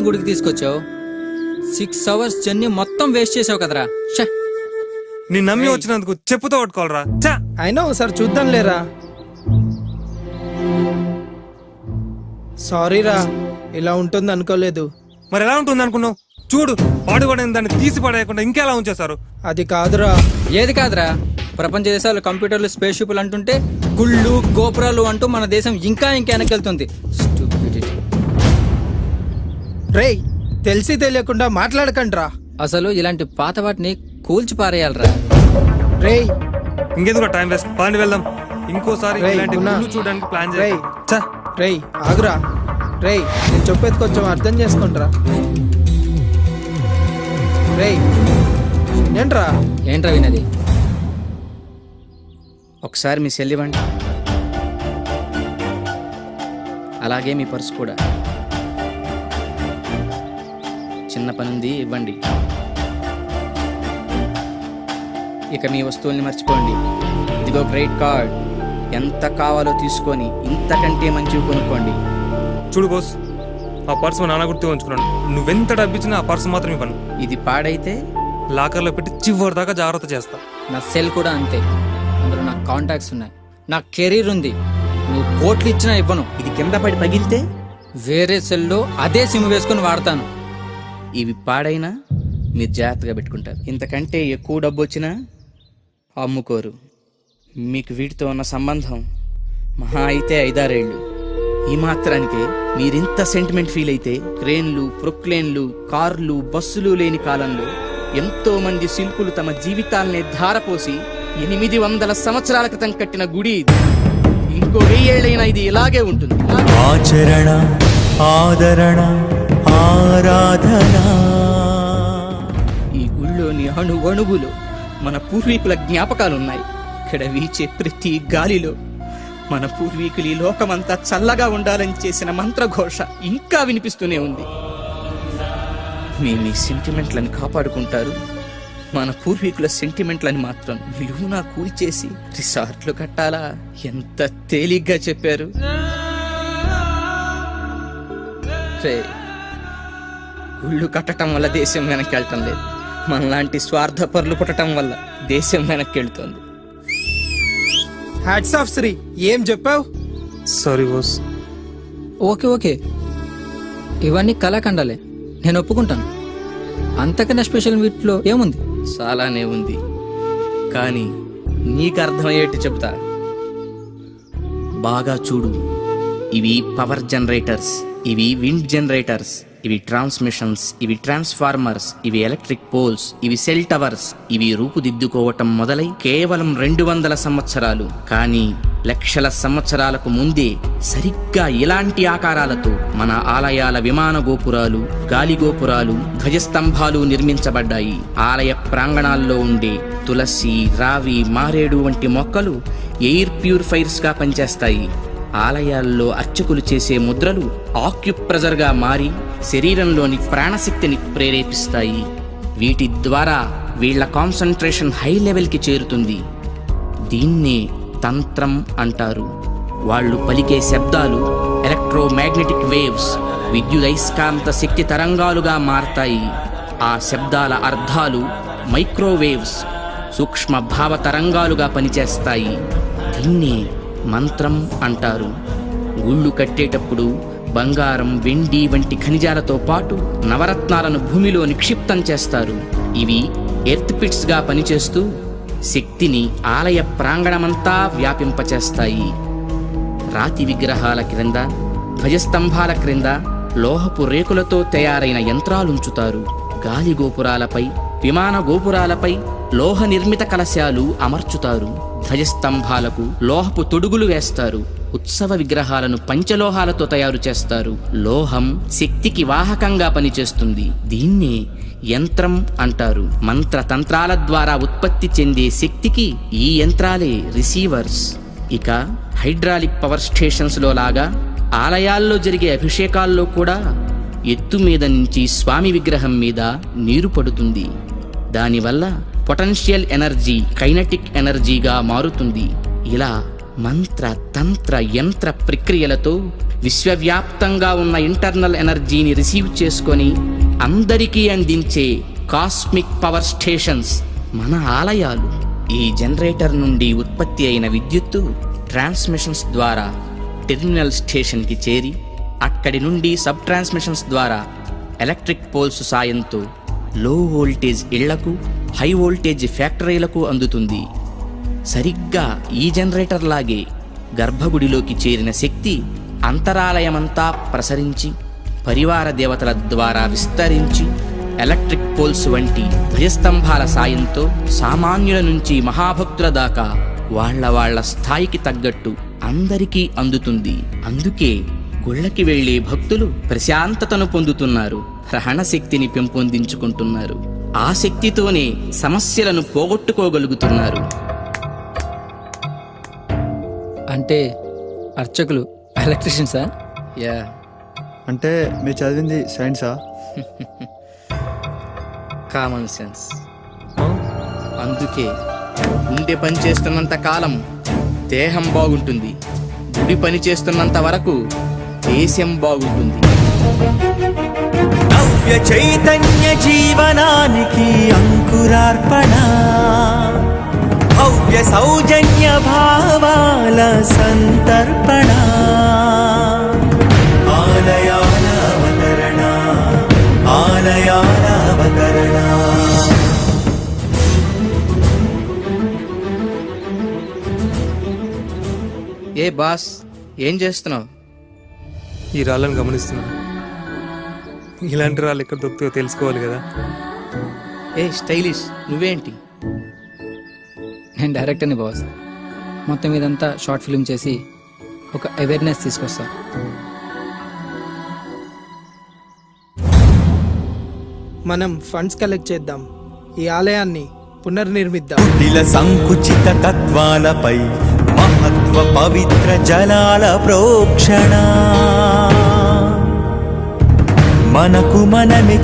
గుడికి తీసుకొచ్చావు. 6 hours journey మొత్తం వేస్ట్ చేసావు కదరా. నీ నమ్మి వచ్చినందుకు చెప్పుతో పట్టుకోవాలరా. అయినా ఒకసారి చూద్దాం లేరా. సారీరా, ఇలా ఉంటుంది అనుకోలేదు. మరి ఎలా ఉంటుంది అనుకున్నావు? చూడు, పాడుపడిన దాన్ని తీసి పడేయకుండా ఇంకెలా ఉంచేశారు. అది కాదురా. ఏది కాదురా? ప్రపంచ దేశాలు కంప్యూటర్లు, స్పేస్ షిప్లు అంటుంటే గుళ్ళు గోపురాలు అంటూ మన దేశం ఇంకా వెనకెళ్తుంది. రేయ్, తెలిసి తెలియకుండా మాట్లాడకండ్రా. అసలు ఇలాంటి పాత వాటిని కూల్చి పారేయాలరా. రేయ్, ఇంకెందుకు టైం వేస్ట్, పని వెళ్దాం. ఇంకోసారి రేయ్, ఇలాంటి గున్నా. గుళ్ళు చూడడానికి ప్లాన్ రేయ్. చేయి. రేయ్ ఆగురా. రేయ్, నేను చెప్పేది కొంచెం అర్థం చేసుకుంట్రా. రేయ్ ఏంట్రా? ఏంట్రా వినది? ఒకసారి మీ సెల్ ఇవ్వండి, అలాగే మీ పర్సు కూడా. చిన్న పనుంది, ఇవ్వండి. ఇక మీ వస్తువుల్ని మర్చిపోండి. ఇదిగో క్రెడిట్ కార్డ్, ఎంత కావాలో తీసుకొని ఇంతకంటే మంచివి కొనుక్కోండి. చూడు బాస్, ఆ పర్సు మా నాన్న గుర్తు ఉంచుకున్నాను. నువ్వెంత డబ్బిచ్చినా ఆ పర్సు మాత్రం ఇవ్వను. ఇది పాడైతే లాకర్లో పెట్టి చివరి దాకా జాగ్రత్త చేస్తా. నా సెల్ కూడా అంతే. అందులో నాకు కాంటాక్ట్స్ ఉన్నాయి, నా కెరీర్ ఉంది. నువ్వు కోట్లు ఇచ్చినా ఇవ్వను. ఇది కింద పడి పగిలితే వేరే సెల్లో అదే సిమ్ వేసుకొని వాడతాను. ఇవి పాడైనా మీరు జాగ్రత్తగా పెట్టుకుంటారు. ఇంతకంటే ఎక్కువ డబ్బు వచ్చినా అమ్ముకోరు. మీకు వీటితో ఉన్న సంబంధం మహా అయితే 5-6 ఏళ్ళు. ఈ మాత్రానికే మీరింత సెంటిమెంట్ ఫీల్ అయితే, క్రేన్లు, ప్రొక్లేన్లు, కార్లు, బస్సులు లేని కాలంలో ఎంతో మంది శిల్పులు తమ జీవితాల్ని ధారపోసి 800 సంవత్సరాల క్రితం కట్టిన గుడి ఇది. ఇంకో 1000 ఏళ్ళైనా ఇది ఇలాగే ఉంటుంది. ఆచరణ, ఆదరణ, ఆరాధన. ఈ గుళ్ళోని అణువణువులో మన పూర్వీకుల జ్ఞాపకాలున్నాయి. ఇక్కడ వీచే ప్రతి గాలిలో మన పూర్వీకులు ఈ లోకమంతా చల్లగా ఉండాలని చేసిన మంత్రఘోష ఇంకా వినిపిస్తూనే ఉంది. మేము ఈ సెంటిమెంట్లను కాపాడుకుంటారు, మన పూర్వీకుల సెంటిమెంట్లని మాత్రం నిలువునా కూల్చేసి రిసార్ట్లు కట్టాలా? ఎంత తేలిగ్గా చెప్పారు. గుళ్ళు కట్టడం వల్ల దేశం వెనక్కి వెళ్ళటం లేదు, మనలాంటి స్వార్థపరులు పుట్టడం వల్ల దేశం వెనక్కి వెళ్తుంది. హ్యాట్స్ ఆఫ్ శ్రీ, ఏం చెప్పావు? Sorry boss. ఓకే ఓకే, ఇవన్నీ కళాఖండాలే, నేను ఒప్పుకుంటాను. అంతకన్నా స్పెషల్ వీటిలో ఏముంది? చాలానే ఉంది, కానీ నీకు అర్థమయ్యేట్టు చెప్తా. బాగా చూడు. ఇవి పవర్ జనరేటర్స్, ఇవి విండ్ జనరేటర్స్, ఇవి ట్రాన్స్మిషన్స్, ఇవి ట్రాన్స్ఫార్మర్స్, ఇవి ఎలక్ట్రిక్ పోల్స్, ఇవి సెల్ టవర్స్. ఇవి రూపుదిద్దుకోవటం మొదలై కేవలం 200 సంవత్సరాలు, కానీ లక్షల సంవత్సరాలకు ముందే సరిగ్గా ఇలాంటి ఆకారాలతో మన ఆలయాల విమాన గోపురాలు, గాలి గోపురాలు, ధ్వజస్తంభాలు నిర్మించబడ్డాయి. ఆలయ ప్రాంగణాల్లో ఉండే తులసి, రావి, మారేడు వంటి మొక్కలు ఎయిర్ ప్యూరిఫైర్స్ గా పనిచేస్తాయి. ఆలయాల్లో అర్చకులు చేసే ముద్రలు ఆక్యుప్రెజర్గా మారి శరీరంలోని ప్రాణశక్తిని ప్రేరేపిస్తాయి. వీటి ద్వారా వీళ్ల కాన్సంట్రేషన్ హై లెవెల్కి చేరుతుంది. దీన్నే తంత్రం అంటారు. వాళ్ళు పలికే శబ్దాలు ఎలక్ట్రోమాగ్నెటిక్ వేవ్స్, విద్యుదయస్కాంత శక్తి తరంగాలుగా మారతాయి. ఆ శబ్దాల అర్థాలు మైక్రోవేవ్స్, సూక్ష్మ భావ తరంగాలుగా పనిచేస్తాయి. దీన్నే మంత్రం అంటారు. గుళ్ళు కట్టేటప్పుడు బంగారం, వెండి వంటి ఖనిజాలతో పాటు నవరత్నాలను భూమిలో నిక్షిప్తం చేస్తారు. ఇవి ఎర్త్ పిట్స్ గా పనిచేస్తూ శక్తిని ఆలయ ప్రాంగణమంతా వ్యాపింపచేస్తాయి. రాతి విగ్రహాల క్రింద, ధ్వజస్తంభాల క్రింద లోహపు రేకులతో తయారైన యంత్రాలుంచుతారు. గాలి గోపురాలపై, విమాన గోపురాలపై లోహ నిర్మిత కలశాలు అమర్చుతారు. ధ్వజస్తంభాలకు లోహపు తొడుగులు వేస్తారు. ఉత్సవ విగ్రహాలను పంచలోహాలతో తయారు చేస్తారు. లోహం శక్తికి వాహకంగా పనిచేస్తుంది. దీన్నే యంత్రం అంటారు. మంత్రతంత్రాల ద్వారా ఉత్పత్తి చెందే శక్తికి ఈ యంత్రాలే రిసీవర్స్. ఇక హైడ్రాలిక్ పవర్ స్టేషన్స్ లో లాగా ఆలయాల్లో జరిగే అభిషేకాల్లో కూడా ఎత్తు మీద నుంచి స్వామి విగ్రహం మీద నీరు పడుతుంది. దానివల్ల పొటెన్షియల్ ఎనర్జీ కైనటిక్ ఎనర్జీగా మారుతుంది. ఇలా మంత్ర తంత్ర యంత్ర ప్రక్రియలతో విశ్వవ్యాప్తంగా ఉన్న ఇంటర్నల్ ఎనర్జీని రిసీవ్ చేసుకొని అందరికీ అందించే కాస్మిక్ పవర్ స్టేషన్స్ మన ఆలయాలు. ఈ జనరేటర్ నుండి ఉత్పత్తి అయిన విద్యుత్తు ట్రాన్స్మిషన్స్ ద్వారా టెర్మినల్ స్టేషన్కి చేరి అక్కడి నుండి సబ్ ట్రాన్స్మిషన్స్ ద్వారా ఎలక్ట్రిక్ పోల్స్ సాయంతో లో వోల్టేజ్ ఇళ్లకు, హై వోల్టేజ్ ఫ్యాక్టరీలకు అందుతుంది. సరిగ్గా ఈ జనరేటర్ లాగే గర్భగుడిలోకి చేరిన శక్తి అంతరాలయమంతా ప్రసరించి పరివార దేవతల ద్వారా విస్తరించి ఎలక్ట్రిక్ పోల్స్ వంటి ధ్వజస్తంభాల సాయంతో సామాన్యుల నుంచి మహాభక్తుల దాకా వాళ్ళ స్థాయికి తగ్గట్టు అందరికీ అందుతుంది. అందుకే గుళ్ళకి వెళ్ళే భక్తులు ప్రశాంతతను పొందుతున్నారు, గ్రహణ శక్తిని పెంపొందించుకుంటున్నారు. ఆ శక్తితోనే సమస్యలను పోగొట్టుకోగలుగుతున్నారు. అంటే అర్చకులు ఎలక్ట్రీషియన్సా? యా, అంటే మీరు చదివింది సైన్సా? Common sense. అందుకే గుండె పని చేస్తున్నంత కాలం దేహం బాగుంటుంది, గుడి పని చేస్తున్నంత వరకు దేశం బాగుంటుంది. నవ్య చైతన్య జీవనానికి అంకురార్పణ, భవ్య సౌజన్య భావాల సంతర్పణ, ఆలయాల అవతరణ, ఆలయాల అవతరణ. ఏ బాస్, ఏం చేస్తున్నావు? ఈ రాళ్ళను గమనిస్తున్నాను. ఇలాంటి రాళ్ళు ఎక్కడ దొరుకుతాయో తెలుసుకోవాలి కదా. ఏ స్టైలిష్, నువ్వేంటి? నేను డైరెక్టర్ని బాస్. మొత్తం ఇదంతా షార్ట్ ఫిల్మ్ చేసి ఒక అవేర్నెస్ తీసుకొస్తా. మనం ఫండ్స్ కలెక్ట్ చేద్దాం, ఈ ఆలయాన్ని పునర్నిర్మిద్దాం. కుటిల సంకుచిత తత్వాలపై మహత్వ పవిత్ర జలాల ప్రోక్షణ, మనకు మనమే